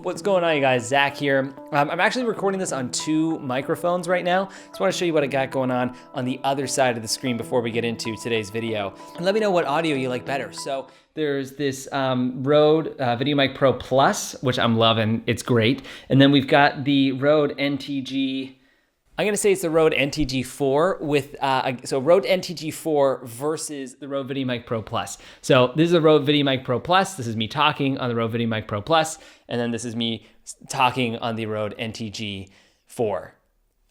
What's going on, you guys? Zach here. I'm actually recording this on two microphones right now. Just want to show you what I got going on the other side of the screen before we get into today's video. And let me know what audio you like better. So there's this Rode VideoMic Pro Plus, which I'm loving. It's great. And then we've got the Rode NTG. I'm gonna say it's the Rode NTG4 with, so Rode NTG4 versus the Rode VideoMic Pro Plus. So this is the Rode VideoMic Pro Plus. This is me talking on the Rode VideoMic Pro Plus, and then this is me talking on the Rode NTG4.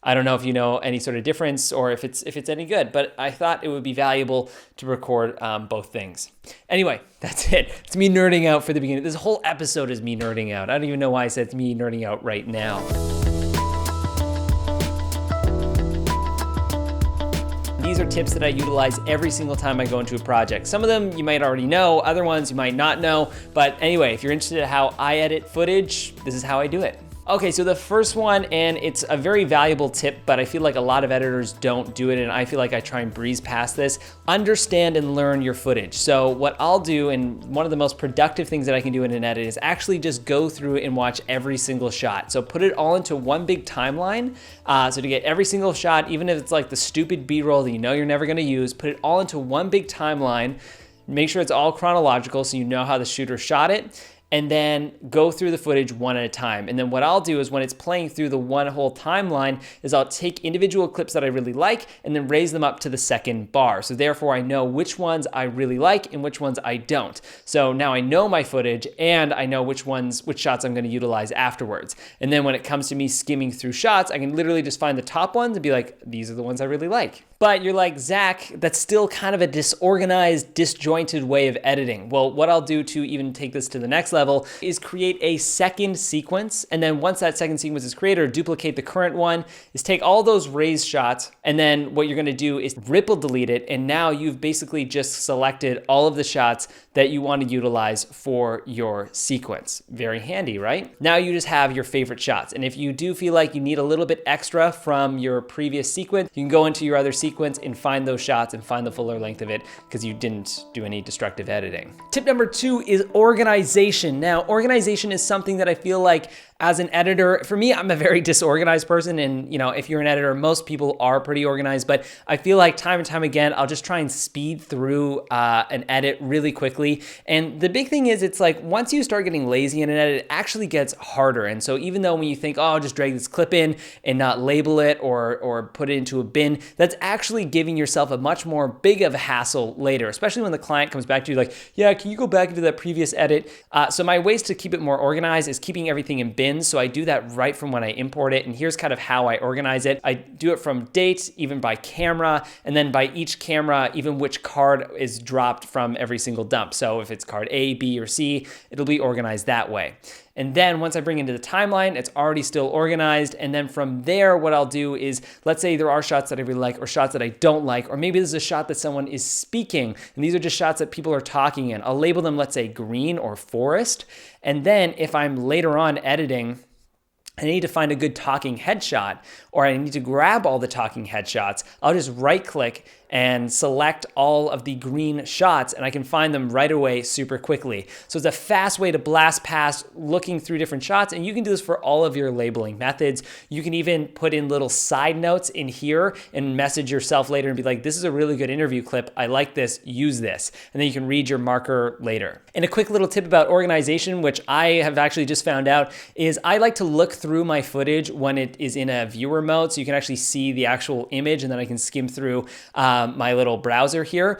I don't know if you know any sort of difference or if it's any good, but I thought it would be valuable to record both things. Anyway, that's it. It's me nerding out for the beginning. This whole episode is me nerding out. I don't even know why I said it's me nerding out right now. These are tips that I utilize every single time I go into a project. Some of them you might already know, other ones you might not know. But anyway, if you're interested in how I edit footage, this is how I do it. Okay, so the first one, and it's a very valuable tip, but I feel like a lot of editors don't do it, and I feel like I try and breeze past this. Understand and learn your footage. So what I'll do, and one of the most productive things that I can do in an edit is actually just go through and watch every single shot. So put it all into one big timeline. So to get every single shot, even if it's like the stupid B-roll that you know you're never gonna use, put it all into one big timeline. Make sure it's all chronological so you know how the shooter shot it. And then go through the footage one at a time. And then what I'll do is when it's playing through the one whole timeline is I'll take individual clips that I really like and then raise them up to the second bar. So therefore I know which ones I really like and which ones I don't. So now I know my footage and I know which shots I'm gonna utilize afterwards. And then when it comes to me skimming through shots, I can literally just find the top ones and be like, these are the ones I really like. But you're like, Zach, that's still kind of a disorganized, disjointed way of editing. Well, what I'll do to even take this to the next level is create a second sequence. And then once that second sequence is created, or duplicate the current one, is take all those raised shots. And then what you're gonna do is ripple delete it. And now you've basically just selected all of the shots that you want to utilize for your sequence. Very handy, right? Now you just have your favorite shots. And if you do feel like you need a little bit extra from your previous sequence, you can go into your other sequence and find those shots and find the fuller length of it because you didn't do any destructive editing. Tip number 2 is organization. Now, organization is something that I feel like as an editor, for me, I'm a very disorganized person. And you know, if you're an editor, most people are pretty organized, but I feel like time and time again, I'll just try and speed through an edit really quickly. And the big thing is it's like, once you start getting lazy in an edit, it actually gets harder. And so even though when you think, oh, I'll just drag this clip in and not label it or put it into a bin, that's actually giving yourself a much more big of a hassle later, especially when the client comes back to you like, yeah, can you go back into that previous edit? So my ways to keep it more organized is keeping everything in bins. So I do that right from when I import it. And here's kind of how I organize it. I do it from date, even by camera, and then by each camera, even which card is dropped from every single dump. So if it's card A, B, or C, it'll be organized that way. And then once I bring into the timeline, it's already still organized. And then from there, what I'll do is, let's say there are shots that I really like or shots that I don't like, or maybe this is a shot that someone is speaking, and these are just shots that people are talking in. I'll label them, let's say, green or forest. And then if I'm later on editing, I need to find a good talking headshot, or I need to grab all the talking headshots, I'll just right click and select all of the green shots, and I can find them right away super quickly. So it's a fast way to blast past looking through different shots, and you can do this for all of your labeling methods. You can even put in little side notes in here and message yourself later and be like, this is a really good interview clip. I like this, use this. And then you can read your marker later. And a quick little tip about organization, which I have actually just found out, is I like to look through my footage when it is in a viewer mode, so you can actually see the actual image, and then I can skim through my little browser here.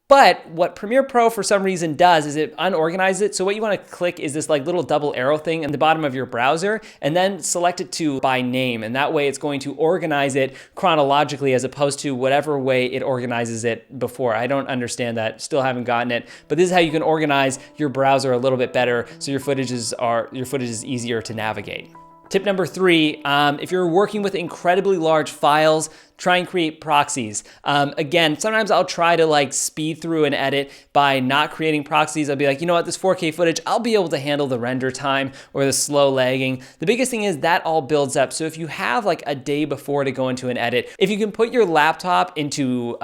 But what Premiere Pro for some reason does is it unorganizes it. So what you want to click is this like little double arrow thing at the bottom of your browser, and then select it to by name. And that way it's going to organize it chronologically as opposed to whatever way it organizes it before. I don't understand that, still haven't gotten it, but this is how you can organize your browser a little bit better so your footage is easier to navigate. Tip number 3, if you're working with incredibly large files, try and create proxies. Again, sometimes I'll try to like speed through an edit by not creating proxies. I'll be like, you know what, this 4K footage, I'll be able to handle the render time or the slow lagging. The biggest thing is that all builds up. So if you have like a day before to go into an edit, if you can put your laptop into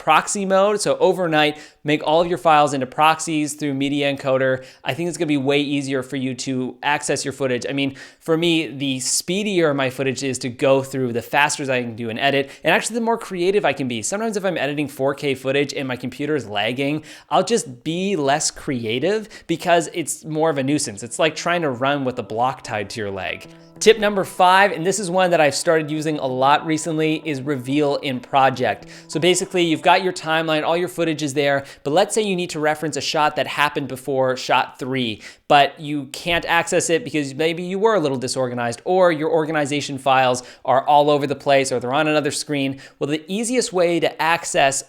proxy mode. So overnight, make all of your files into proxies through Media Encoder. I think it's gonna be way easier for you to access your footage. I mean, for me, the speedier my footage is to go through, the faster I can do an edit, and actually the more creative I can be. Sometimes if I'm editing 4K footage and my computer is lagging, I'll just be less creative because it's more of a nuisance. It's like trying to run with a block tied to your leg. Tip number 5, and this is one that I've started using a lot recently, is reveal in project. So basically you've got your timeline, all your footage is there, but let's say you need to reference a shot that happened before shot 3, but you can't access it because maybe you were a little disorganized or your organization files are all over the place or they're on another screen. Well, the easiest way to access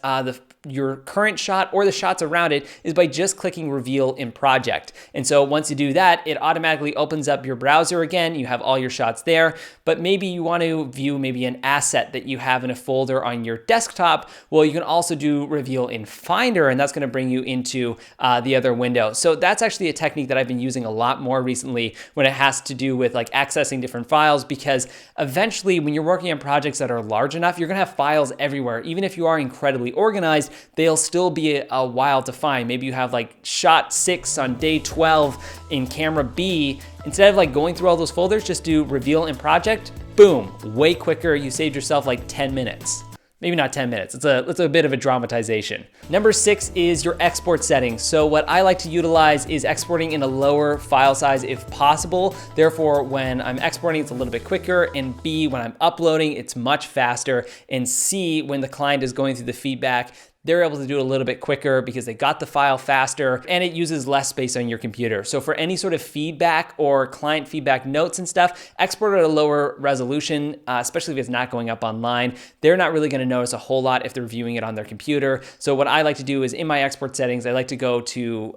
your current shot or the shots around it is by just clicking reveal in project. And so once you do that, it automatically opens up your browser again. You have all your shots there, but maybe you want to view maybe an asset that you have in a folder on your desktop. Well, you can also do reveal in Finder, and that's going to bring you into the other window. So that's actually a technique that I've been using a lot more recently when it has to do with like accessing different files, because eventually when you're working on projects that are large enough, you're going to have files everywhere. Even if you are incredibly organized, they'll still be a while to find. Maybe you have like shot 6 on day 12 in camera B. Instead of like going through all those folders, just do reveal in project, boom, way quicker. You saved yourself like 10 minutes. Maybe not 10 minutes, it's a bit of a dramatization. Number 6 is your export settings. So what I like to utilize is exporting in a lower file size if possible. Therefore, when I'm exporting, it's a little bit quicker, and B, when I'm uploading, it's much faster, and C, when the client is going through the feedback, they're able to do it a little bit quicker because they got the file faster and it uses less space on your computer. So for any sort of feedback or client feedback notes and stuff, export at a lower resolution, especially if it's not going up online. They're not really gonna notice a whole lot if they're viewing it on their computer. So what I like to do is in my export settings, I like to go to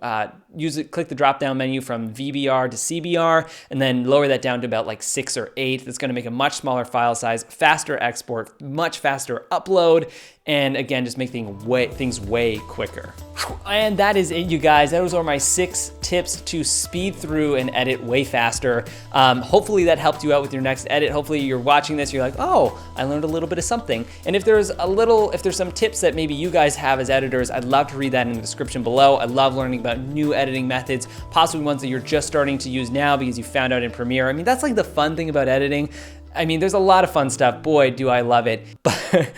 click the drop-down menu from VBR to CBR, and then lower that down to about like 6 or 8. That's gonna make a much smaller file size, faster export, much faster upload, and again, just make things way quicker. And that is it, you guys. Those are my 6 tips to speed through and edit way faster. Hopefully that helped you out with your next edit. Hopefully you're watching this, you're like, oh, I learned a little bit of something. And if there's some tips that maybe you guys have as editors, I'd love to read that in the description below. I love learning about new editing methods, possibly ones that you're just starting to use now because you found out in Premiere. I mean, that's like the fun thing about editing. I mean, there's a lot of fun stuff. Boy, do I love it. But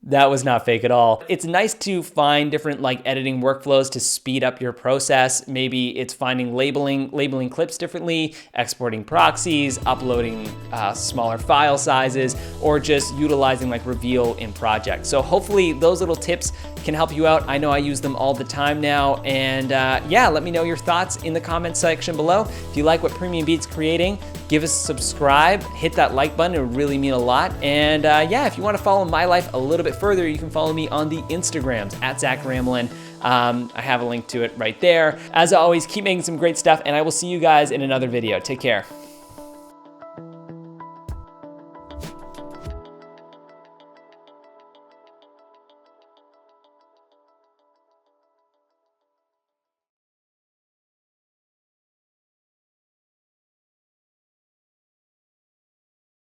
that was not fake at all. It's nice to find different like editing workflows to speed up your process. Maybe it's finding labeling clips differently, exporting proxies, uploading smaller file sizes, or just utilizing like reveal in project. So hopefully those little tips can help you out. I know I use them all the time now. And yeah, let me know your thoughts in the comment section below. If you like what PremiumBeat's creating, give us a subscribe, hit that like button, it would really mean a lot. And yeah, if you wanna follow my life a little bit further, you can follow me on the Instagrams at Zach Ramlin. I have a link to it right there. As always, keep making some great stuff, and I will see you guys in another video. Take care.